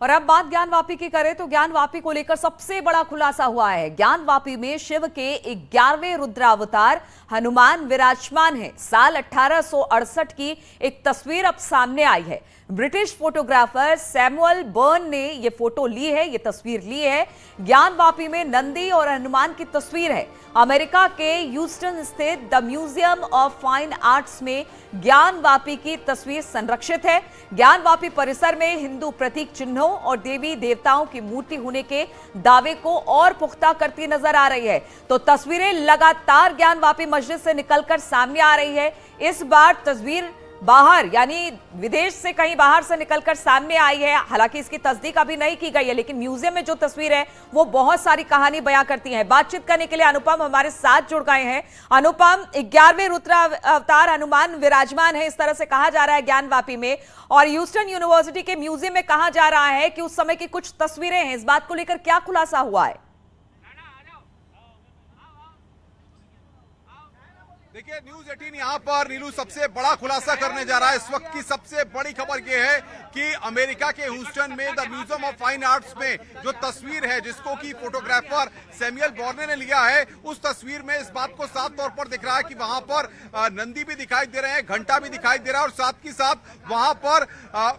और अब बात ज्ञानवापी की करें तो ज्ञानवापी को लेकर सबसे बड़ा खुलासा हुआ है। ज्ञानवापी में शिव के 11वें रुद्रावतार हनुमान विराजमान है। साल 1868 की एक तस्वीर अब सामने आई है। ब्रिटिश फोटोग्राफर सैमुअल बर्न ने यह फोटो ली है, यह तस्वीर ली है। ज्ञानवापी में नंदी और हनुमान की तस्वीर है। अमेरिका के ह्यूस्टन स्थित the museum of fine arts में ज्ञानवापी की तस्वीर संरक्षित है। ज्ञानवापी परिसर में हिंदू प्रतीक चिन्हों और देवी देवताओं की मूर्ति होने के दावे को और पुख्ता करती नजर आ रही है। तो तस्वीरें लगातार ज्ञानवापी मस्जिद से निकलकर सामने आ रही है। इस बार तस्वीर बाहर यानी विदेश से कहीं बाहर से निकलकर सामने आई है। हालांकि इसकी तस्दीक अभी नहीं की गई है, लेकिन म्यूजियम में जो तस्वीर है वो बहुत सारी कहानी बयां करती है। बातचीत करने के लिए अनुपम हमारे साथ जुड़ गए हैं। अनुपम, 11वें रुद्रावतार हनुमान विराजमान है, इस तरह से कहा जा रहा है ज्ञानवापी में, और ह्यूस्टन यूनिवर्सिटी के म्यूजियम में कहा जा रहा है कि उस समय की कुछ तस्वीरें हैं। इस बात को लेकर क्या खुलासा हुआ है? देखिए, न्यूज 18 यहाँ पर नीलू सबसे बड़ा खुलासा करने जा रहा है। इस वक्त की सबसे बड़ी खबर यह है कि अमेरिका के ह्यूस्टन में the museum of fine arts में जो तस्वीर है जिसको कि फोटोग्राफर सैमुअल बॉर्ने ने लिया है, उस तस्वीर में इस बात को साफ तौर पर दिख रहा है कि वहां पर नंदी भी दिखाई दे रहे हैं, घंटा भी दिखाई दे रहा है, और साथ ही साथ वहां पर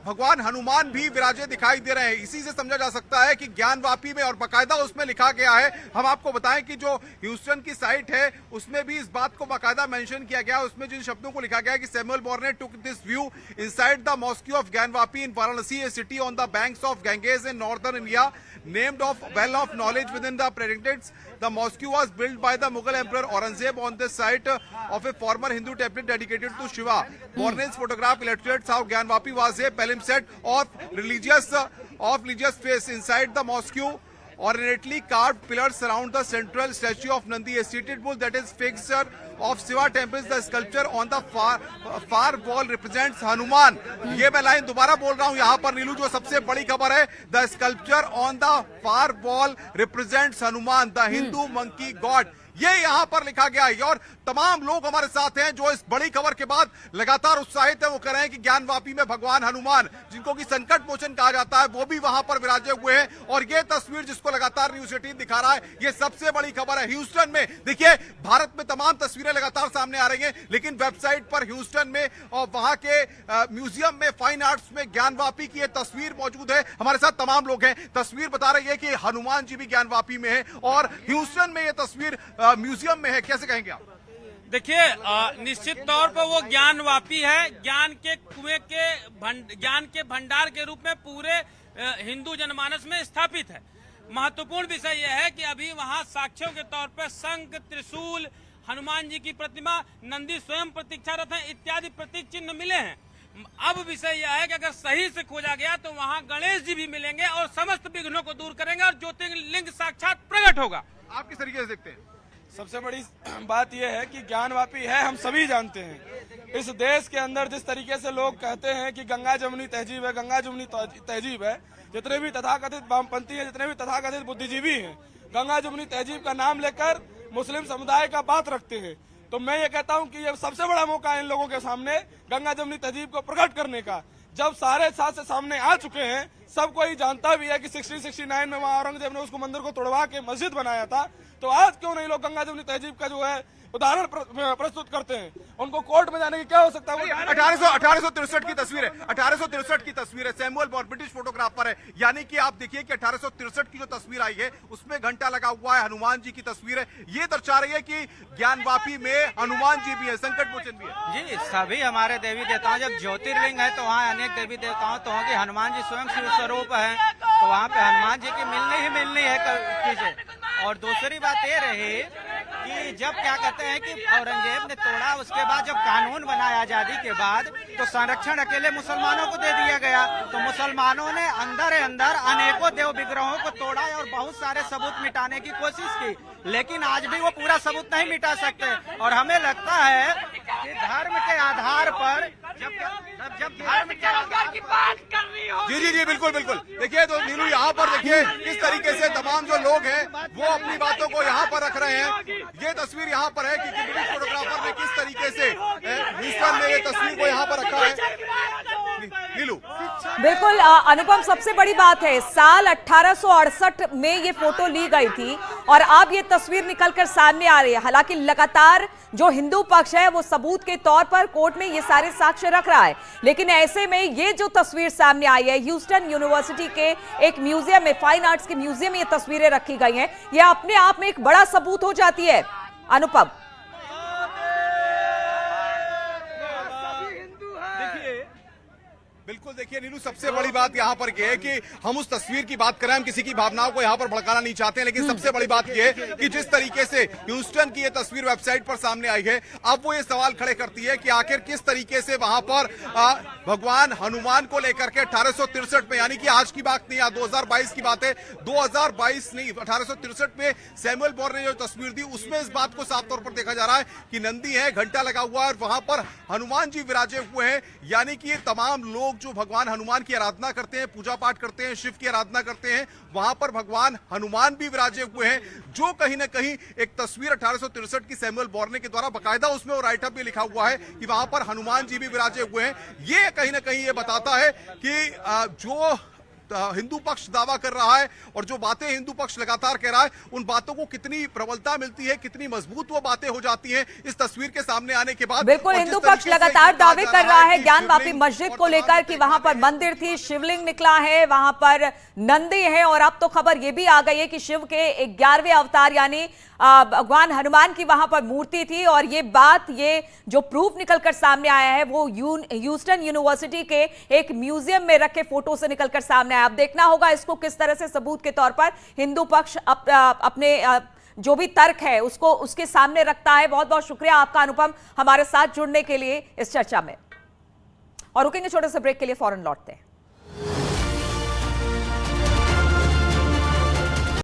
भगवान हनुमान भी विराजे दिखाई दे रहे हैं। इसी से समझा जा सकता है कि ज्ञानवापी में, और बाकायदा उसमें लिखा गया है, हम आपको बताएं कि जो ह्यूस्टन की साइट है उसमें भी इस बात को बाकायदा मेंशन किया गया। उसमें जिन शब्दों को लिखा गया कि Samuel Bourne took this view inside the mosque of Gyanvapi in Varanasi, a city on the banks of Ganges in northern India, named of well of knowledge within the predicts. The mosque was built by the Mughal Emperor Aurangzeb on the site of a former Hindu temple dedicated to Shiva. Borne's photograph illustrates how Gyanvapi was a palimpsest of religious face. Inside the mosque, ornately carved pillars surround the central statue of Nandi, a seated bull that is fixture of Shiva temples. The sculpture on the far wall represents Hanuman. ये मैं line दोबारा बोल रहा हूँ यहाँ पर नीलू, जो सबसे बड़ी खबर है, the sculpture on the far wall represents Hanuman, the Hindu monkey god. ये यहाँ पर लिखा गया है। और तमाम लोग हमारे साथ हैं जो इस बड़ी खबर के बाद लगातार उत्साहित हैं। वो कह रहे हैं कि ज्ञानवापी में भगवान हनुमान, जिनको कि संकट मोचन कहा जाता है, वो भी वहां पर विराजे हुए हैं। और ये तस्वीर जिसको लगातार न्यूज 18 दिखा रहा है, ये सबसे बड़ी खबर है। ह्यूस्टन में देखिए, भारत में तमाम तस्वीरें लगातार सामने आ रही हैं, लेकिन वेबसाइट पर ह्यूस्टन में और वहां के म्यूजियम में, फाइन आर्ट्स में ज्ञानवापी की ये तस्वीर मौजूद है। हमारे साथ तमाम लोग हैं। तस्वीर बता रही है कि हनुमान जी भी ज्ञानवापी में है और ह्यूस्टन में ये तस्वीर म्यूजियम में है। कैसे कहेंगे आप? देखिए, निश्चित तौर पर वो ज्ञानवापी है। ज्ञान के कुएं के ज्ञान के भंडार के रूप में पूरे हिंदू जनमानस में स्थापित है। महत्वपूर्ण विषय यह है कि अभी वहां साक्ष्यों के तौर पर शंख, त्रिशूल, हनुमान जी की प्रतिमा, नंदी स्वयं प्रतीक्षारत है इत्यादि प्रतीक चिन्ह मिले हैं। अब विषय यह है कि अगर सही से खोजा गया तो वहां गणेश जी भी मिलेंगे और समस्त विघ्नों को दूर करेंगे और ज्योतिर्लिंग साक्षात प्रकट होगा। आप किस तरीके से देखते हैं? सबसे बड़ी बात यह है कि ज्ञानवापी है, हम सभी जानते हैं। इस देश के अंदर जिस तरीके से लोग कहते हैं कि गंगा जमुनी तहजीब है, गंगा जमुनी तहजीब है, जितने भी तथाकथित वामपंथी हैं, जितने भी तथाकथित बुद्धिजीवी हैं, गंगा जमुनी तहजीब का नाम लेकर मुस्लिम समुदाय का बात रखते हैं। तो मैं ये कहता हूं कि ये सबसे बड़ा मौका है इन लोगों के सामने गंगा जमुनी तहजीब को प्रकट करने का। जब सारे साथ से सामने आ चुके हैं, सब कोई जानता भी है कि 1669 में वहां औरंगजेब ने उसको मंदिर को तोड़वा के मस्जिद बनाया था, तो आज क्यों नहीं लोग गंगा जमुनी तहजीब का जो है उदाहरण प्रस्तुत करते हैं? उनको कोर्ट में जाने की क्या हो सकता है? 1863 की तस्वीर है, 1863 की तस्वीर है। सैमुअल बॉर्न ब्रिटिश फोटोग्राफर है, यानी कि आप देखिए कि 1863 की जो तस्वीर आई है उसमें घंटा लगा हुआ है, हनुमान जी की तस्वीर है। ये दर्शा रही है कि ज्ञानवापी में हनुमान जी भी है, संकट मोचन भी है। जी, सभी हमारे देवी देवताओं, जब ज्योतिर्लिंग है तो वहाँ अनेक देवी देवताओं तो होंगे। हनुमान जी स्वयं शिव स्वरूप है, तो वहाँ पे हनुमान जी की मिलनी ही मिलनी है किसी। और दूसरी बात ये रही कि जब क्या कहते हैं कि औरंगजेब ने तोड़ा, उसके बाद जब कानून बनाया आजादी के बाद, तो संरक्षण अकेले मुसलमानों को दे दिया गया। तो मुसलमानों ने अंदर अनेकों देव विग्रहों को तोड़ा और बहुत सारे सबूत मिटाने की कोशिश की, लेकिन आज भी वो पूरा सबूत नहीं मिटा सकते। और हमें लगता है कि धर्म के आधार पर जब धर्म के आधार की बात कर रही हो। जी बिल्कुल बिल्कुल। देखिए, तो नीलू यहाँ पर देखिए किस तरीके से तमाम जो लोग हैं वो अपनी बातों को यहाँ पर रख रहे हैं। ये तस्वीर यहाँ पर है कि ब्रिटिश फोटोग्राफर ने किस तरीके से ह्यूस्टन में ये तस्वीर को यहाँ पर रखा है। नीलू। बिल्कुल अनुपम, सबसे बड़ी बात है साल 1868 में ये फोटो ली गई थी और अब ये तस्वीर निकलकर सामने आ रही है। हालांकि लगातार जो हिंदू पक्ष है वो सबूत के तौर पर कोर्ट में ये सारे साक्ष्य रख रहा है, लेकिन ऐसे में ये जो तस्वीर सामने आई है, ह्यूस्टन यूनिवर्सिटी के एक म्यूजियम में, फाइन आर्ट्स के म्यूजियम में ये तस्वीरें रखी गई हैं, ये अपने आप में एक बड़ा सबूत हो जाती है अनुपम। बिल्कुल, देखिए नीलू, सबसे बड़ी बात यहाँ पर यह है कि हम उस तस्वीर की बात करें, हम किसी की भावनाओं को यहाँ पर भड़काना नहीं चाहते हैं, लेकिन सबसे बड़ी बात यह है कि जिस तरीके से ह्यूस्टन की ये तस्वीर वेबसाइट पर सामने आई है, अब वो ये सवाल खड़े करती है कि आखिर किस तरीके से वहां पर भगवान हनुमान को लेकर के 1863 में, यानी कि आज की बात नहीं, 2022 की बात है, 2022 नहीं 1863 में सैमुअल बोर ने जो तस्वीर दी उसमें इस बात को साफ तौर पर देखा जा रहा है कि नंदी है, घंटा लगा हुआ है और वहां पर हनुमान जी विराजे हुए हैं। यानी कि ये तमाम लोग जो भगवान हनुमान की आराधना करते हैं, पूजा पाठ करते हैं, शिव की आराधना करते हैं, वहां पर भगवान हनुमान भी विराजे हुए हैं, जो कहीं ना कहीं एक तस्वीर 1863 की सैमुअल बोर्ने के द्वारा बाकायदा उसमें राइटअप भी लिखा हुआ है कि वहां पर हनुमान जी भी विराजे हुए हैं। ये कहीं ना कहीं ये बताता है कि जो हिंदू पक्ष दावा कर रहा है और जो बातें हिंदू पक्ष लगातार कह रहा है, उन बातों को कितनी प्रबलता मिलती है, कितनी मजबूत वो बातें हो जाती हैं इस तस्वीर के सामने आने के बाद। बिल्कुल, हिंदू पक्ष लगातार दावे कर रहा है ज्ञानवापी मस्जिद को लेकर कि वहां पर मंदिर थी, शिवलिंग निकला है, वहां पर नंदी है और अब तो खबर यह भी आ गई है कि शिव के 11वें अवतार यानी भगवान हनुमान की वहां पर मूर्ति थी। और ये बात, ये जो प्रूफ निकलकर सामने आया है वो ह्यूस्टन यूनिवर्सिटी के एक म्यूजियम में रखे फोटो से निकलकर सामने आया। अब देखना होगा इसको किस तरह से सबूत के तौर पर हिंदू पक्ष अपने जो भी तर्क है उसको उसके सामने रखता है। बहुत बहुत शुक्रिया आपका अनुपम, हमारे साथ जुड़ने के लिए इस चर्चा में। और रुकेंगे छोटे से ब्रेक के लिए, फौरन लौटते हैं।